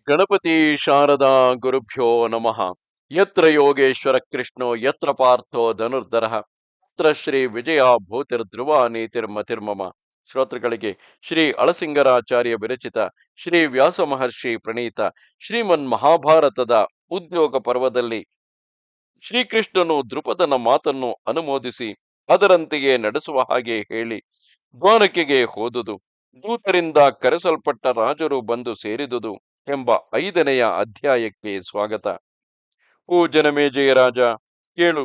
ಗಣಪತಿ ಶಾರದಾ ಗುರುಭ್ಯೋ ನಮಃ. ಯತ್ರ ಯೋಗೇಶ್ವರ ಕೃಷ್ಣೋ ಯತ್ರ ಪಾರ್ಥೋ ಧನುರ್ಧರಃ ಯತ್ರ ಶ್ರೀ ವಿಜಯ ಭೂತಿರ್ಧ್ರುವ ನೀತಿರ್ಮತಿರ್ಮಮ. ಶ್ರೋತೃಗಳಿಗೆ ಶ್ರೀ ಅಳಸಿಂಗರಾಚಾರ್ಯ ವಿರಚಿತ ಶ್ರೀ ವ್ಯಾಸ ಮಹರ್ಷಿ ಪ್ರಣೀತ ಶ್ರೀಮನ್ ಮಹಾಭಾರತದ ಉದ್ಯೋಗ ಪರ್ವದಲ್ಲಿ ಶ್ರೀಕೃಷ್ಣನು ದ್ರುಪದನ ಮಾತನ್ನು ಅನುಮೋದಿಸಿ ಅದರಂತೆಯೇ ನಡೆಸುವ ಹಾಗೆ ಹೇಳಿ ದ್ವಾರಕೆಗೆ ಹೋದುದು, ದೂತರಿಂದ ಕರೆಸಲ್ಪಟ್ಟ ರಾಜರು ಬಂದು ಸೇರಿದುದು ಎಂಬ 5ನೆಯ ಅಧ್ಯಾಯಕ್ಕೆ ಸ್ವಾಗತ. ಓ ಜನಮೇಜಯ ರಾಜ, ಕೇಳು.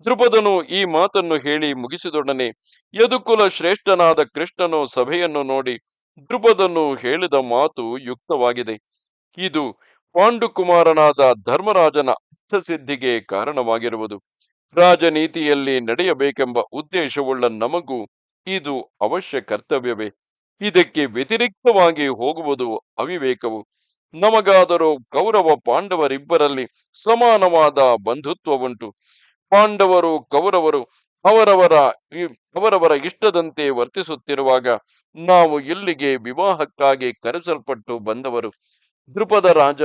ದ್ರುಪದನು ಈ ಮಾತನ್ನು ಹೇಳಿ ಮುಗಿಸಿದೊಡನೆ ಯದುಕುಲ ಶ್ರೇಷ್ಠನಾದ ಕೃಷ್ಣನು ಸಭೆಯನ್ನು ನೋಡಿ, ದ್ರುಪದನು ಹೇಳಿದ ಮಾತು ಯುಕ್ತವಾಗಿದೆ. ಇದು ಪಾಂಡುಕುಮಾರನಾದ ಧರ್ಮರಾಜನ ಅರ್ಥಸಿದ್ಧಿಗೆ ಕಾರಣವಾಗಿರುವುದು. ರಾಜನೀತಿಯಲ್ಲಿ ನಡೆಯಬೇಕೆಂಬ ಉದ್ದೇಶವುಳ್ಳ ನಮಗೂ ಇದು ಅವಶ್ಯ ಕರ್ತವ್ಯವೇ. ಇದಕ್ಕೆ ವ್ಯತಿರಿಕ್ತವಾಗಿ ಹೋಗುವುದು ಅವಿವೇಕವು. ನಮಗಾದರೂ ಕೌರವ ಪಾಂಡವರಿಬ್ಬರಲ್ಲಿ ಸಮಾನವಾದ ಬಂಧುತ್ವವುಂಟು. ಪಾಂಡವರು ಕೌರವರು ಅವರವರ ಇಷ್ಟದಂತೆ ವರ್ತಿಸುತ್ತಿರುವಾಗ ನಾವು ಇಲ್ಲಿಗೆ ವಿವಾಹಕ್ಕಾಗಿ ಕರೆಸಲ್ಪಟ್ಟು ಬಂದವರು. ದ್ರುಪದ ರಾಜ,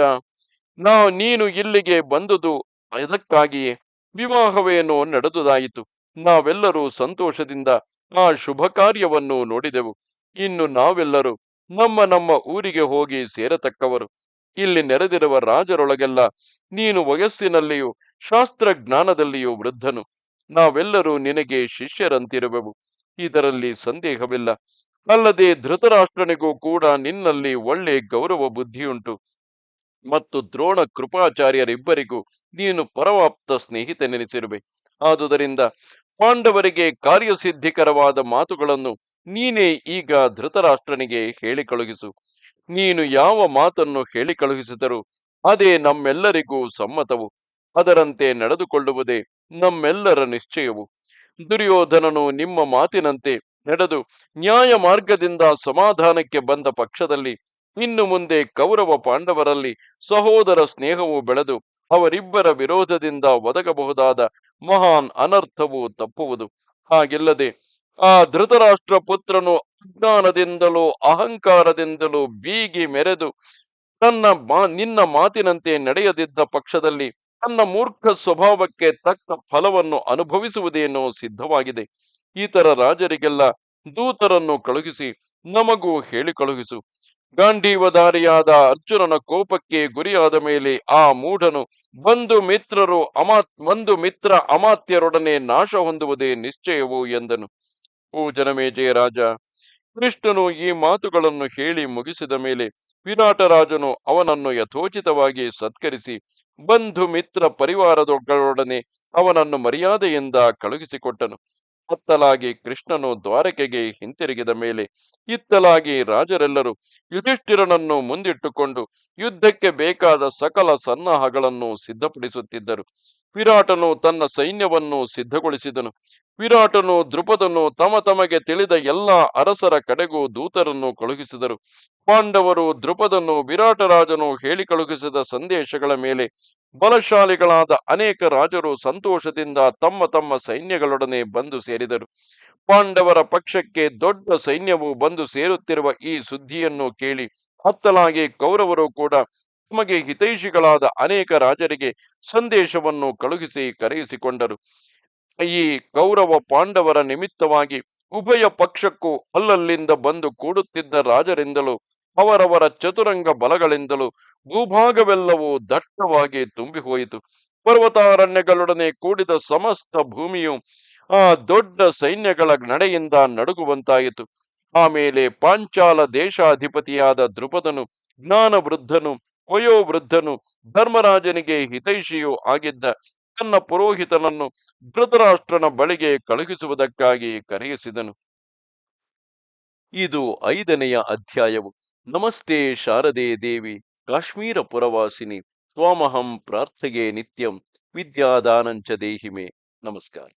ನೀನು ಇಲ್ಲಿಗೆ ಬಂದುದು ಅದಕ್ಕಾಗಿಯೇ. ವಿವಾಹವೇನೋ ನಡೆದುದಾಯಿತು. ನಾವೆಲ್ಲರೂ ಸಂತೋಷದಿಂದ ಆ ಶುಭ ಕಾರ್ಯವನ್ನು ನೋಡಿದೆವು. ಇನ್ನು ನಾವೆಲ್ಲರೂ ನಮ್ಮ ನಮ್ಮ ಊರಿಗೆ ಹೋಗಿ ಸೇರತಕ್ಕವರು. ಇಲ್ಲಿ ನೆರೆದಿರುವ ರಾಜರೊಳಗೆಲ್ಲ ನೀನು ವಯಸ್ಸಿನಲ್ಲಿಯೂ ಶಾಸ್ತ್ರಜ್ಞಾನದಲ್ಲಿಯೂ ವೃದ್ಧನು. ನಾವೆಲ್ಲರೂ ನಿನಗೆ ಶಿಷ್ಯರಂತಿರುವೆವು, ಇದರಲ್ಲಿ ಸಂದೇಹವಿಲ್ಲ. ಅಲ್ಲದೆ ಧೃತರಾಷ್ಟ್ರನಿಗೂ ಕೂಡ ನಿನ್ನಲ್ಲಿ ಒಳ್ಳೆ ಗೌರವ ಬುದ್ಧಿಯುಂಟು ಮತ್ತು ದ್ರೋಣ ಕೃಪಾಚಾರ್ಯರಿಬ್ಬರಿಗೂ ನೀನು ಪರಮಾಪ್ತ ಸ್ನೇಹಿತನೆನಿಸಿರುವೆ. ಆದುದರಿಂದ ಪಾಂಡವರಿಗೆ ಕಾರ್ಯಸಿದ್ಧಿಕರವಾದ ಮಾತುಗಳನ್ನು ನೀನೇ ಈಗ ಧೃತರಾಷ್ಟ್ರನಿಗೆ ಹೇಳಿ ಕಳುಹಿಸು. ನೀನು ಯಾವ ಮಾತನ್ನು ಹೇಳಿ ಕಳುಹಿಸಿದರೂ ಅದೇ ನಮ್ಮೆಲ್ಲರಿಗೂ ಸಮ್ಮತವು. ಅದರಂತೆ ನಡೆದುಕೊಳ್ಳುವುದೇ ನಮ್ಮೆಲ್ಲರ ನಿಶ್ಚಯವು. ದುರ್ಯೋಧನನು ನಿಮ್ಮ ಮಾತಿನಂತೆ ನಡೆದು ನ್ಯಾಯ ಮಾರ್ಗದಿಂದ ಸಮಾಧಾನಕ್ಕೆ ಬಂದ ಪಕ್ಷದಲ್ಲಿ ಇನ್ನು ಮುಂದೆ ಕೌರವ ಪಾಂಡವರಲ್ಲಿ ಸಹೋದರ ಸ್ನೇಹವು ಬೆಳೆದು ಅವರಿಬ್ಬರ ವಿರೋಧದಿಂದ ಒದಗಬಹುದಾದ ಮಹಾನ್ ಅನರ್ಥವು ತಪ್ಪುವುದು. ಹಾಗಿಲ್ಲದೆ ಆ ಧೃತರಾಷ್ಟ್ರ ಪುತ್ರನು ಅಜ್ಞಾನದಿಂದಲೂ ಅಹಂಕಾರದಿಂದಲೂ ಬೀಗಿ ಮೆರೆದು ನಿನ್ನ ಮಾತಿನಂತೆ ನಡೆಯದಿದ್ದ ಪಕ್ಷದಲ್ಲಿ ತನ್ನ ಮೂರ್ಖ ಸ್ವಭಾವಕ್ಕೆ ತಕ್ಕ ಫಲವನ್ನು ಅನುಭವಿಸುವುದೇನೋ ಸಿದ್ಧವಾಗಿದೆ. ಇತರ ರಾಜರಿಗೆಲ್ಲ ದೂತರನ್ನು ಕಳುಹಿಸಿ ನಮಗೂ ಹೇಳಿ ಕಳುಹಿಸು. ಗಾಂಧೀವಧಾರಿಯಾದ ಅರ್ಜುನನ ಕೋಪಕ್ಕೆ ಗುರಿಯಾದ ಮೇಲೆ ಆ ಮೂಢನು ಬಂಧು ಮಿತ್ರ ಅಮಾತ್ಯರೊಡನೆ ನಾಶ ಹೊಂದುವುದೇ ನಿಶ್ಚಯವು ಎಂದನು. ಓ ಜನಮೇಜಯ ರಾಜ, ಕೃಷ್ಣನು ಈ ಮಾತುಗಳನ್ನು ಹೇಳಿ ಮುಗಿಸಿದ ಮೇಲೆ ವಿರಾಟರಾಜನು ಅವನನ್ನು ಯಥೋಚಿತವಾಗಿ ಸತ್ಕರಿಸಿ ಬಂಧು ಮಿತ್ರ ಪರಿವಾರದೊಡನೆ ಅವನನ್ನು ಮರ್ಯಾದೆಯಿಂದ ಕಳುಹಿಸಿಕೊಟ್ಟನು. ಅತ್ತಲಾಗಿ ಕೃಷ್ಣನು ದ್ವಾರಕೆಗೆ ಹಿಂತಿರುಗಿದ ಮೇಲೆ ಇತ್ತಲಾಗಿ ರಾಜರೆಲ್ಲರೂ ಯುಧಿಷ್ಠಿರನನ್ನು ಮುಂದಿಟ್ಟುಕೊಂಡು ಯುದ್ಧಕ್ಕೆ ಬೇಕಾದ ಸಕಲ ಸನ್ನಾಹಗಳನ್ನು ಸಿದ್ಧಪಡಿಸುತ್ತಿದ್ದರು. ವಿರಾಟನು ತನ್ನ ಸೈನ್ಯವನ್ನು ಸಿದ್ಧಗೊಳಿಸಿದನು. ವಿರಾಟನು ದ್ರುಪದನು ತಮಗೆ ತಿಳಿದ ಎಲ್ಲ ಅರಸರ ಕಡೆಗೂ ದೂತರನ್ನು ಕಳುಹಿಸಿದರು. ಪಾಂಡವರು ದ್ರುಪದನು ವಿರಾಟರಾಜನು ಹೇಳಿ ಕಳುಹಿಸಿದ ಸಂದೇಶಗಳ ಮೇಲೆ ಬಲಶಾಲಿಗಳಾದ ಅನೇಕ ರಾಜರು ಸಂತೋಷದಿಂದ ತಮ್ಮ ಸೈನ್ಯಗಳೊಡನೆ ಬಂದು ಸೇರಿದರು. ಪಾಂಡವರ ಪಕ್ಷಕ್ಕೆ ದೊಡ್ಡ ಸೈನ್ಯವು ಬಂದು ಸೇರುತ್ತಿರುವ ಈ ಸುದ್ದಿಯನ್ನು ಕೇಳಿ ಅತ್ತಲಾಗಿ ಕೌರವರು ಕೂಡ ತಮಗೆ ಹಿತೈಷಿಗಳಾದ ಅನೇಕ ರಾಜರಿಗೆ ಸಂದೇಶವನ್ನು ಕಳುಹಿಸಿ ಕರೆಯಿಸಿಕೊಂಡರು. ಈ ಕೌರವ ಪಾಂಡವರ ನಿಮಿತ್ತವಾಗಿ ಉಭಯ ಪಕ್ಷಕ್ಕೂ ಅಲ್ಲಲ್ಲಿಂದ ಬಂದು ಕೂಡುತ್ತಿದ್ದ ರಾಜರಿಂದಲೂ ಅವರವರ ಚತುರಂಗ ಬಲಗಳಿಂದಲೂ ಭೂಭಾಗವೆಲ್ಲವೂ ದಟ್ಟವಾಗಿ ತುಂಬಿ ಹೋಯಿತು. ಪರ್ವತಾರಣ್ಯಗಳೊಡನೆ ಕೂಡಿದ ಸಮಸ್ತ ಭೂಮಿಯು ಆ ದೊಡ್ಡ ಸೈನ್ಯಗಳ ನಡೆಯಿಂದ ನಡುಗುವಂತಾಯಿತು. ಆಮೇಲೆ ಪಾಂಚಾಲ ದೇಶಾಧಿಪತಿಯಾದ ದ್ರುಪದನು ಜ್ಞಾನವೃದ್ಧನು, ವಯೋವೃದ್ಧನು, ಧರ್ಮರಾಜನಿಗೆ ಹಿತೈಷಿಯೂ ಆಗಿದ್ದ ತನ್ನ ಪುರೋಹಿತನನ್ನು ಧೃತರಾಷ್ಟ್ರನ ಬಳಿಗೆ ಕಳುಹಿಸುವುದಕ್ಕಾಗಿ ಕರೆಯಿಸಿದನು. ಇದು 5ನೆಯ ಅಧ್ಯಾಯವು. ನಮಸ್ತೆ ಶಾರದೆ ದೇವಿ ಕಾಶ್ಮೀರ ಪುರವಾಸಿನಿ ತ್ವಾಮಹಂ ಪ್ರಾರ್ಥೆಯೇ ನಿತ್ಯಂ ವಿದ್ಯಾದಾನಂಚ ದೇಹಿಮೆ. ನಮಸ್ಕಾರ.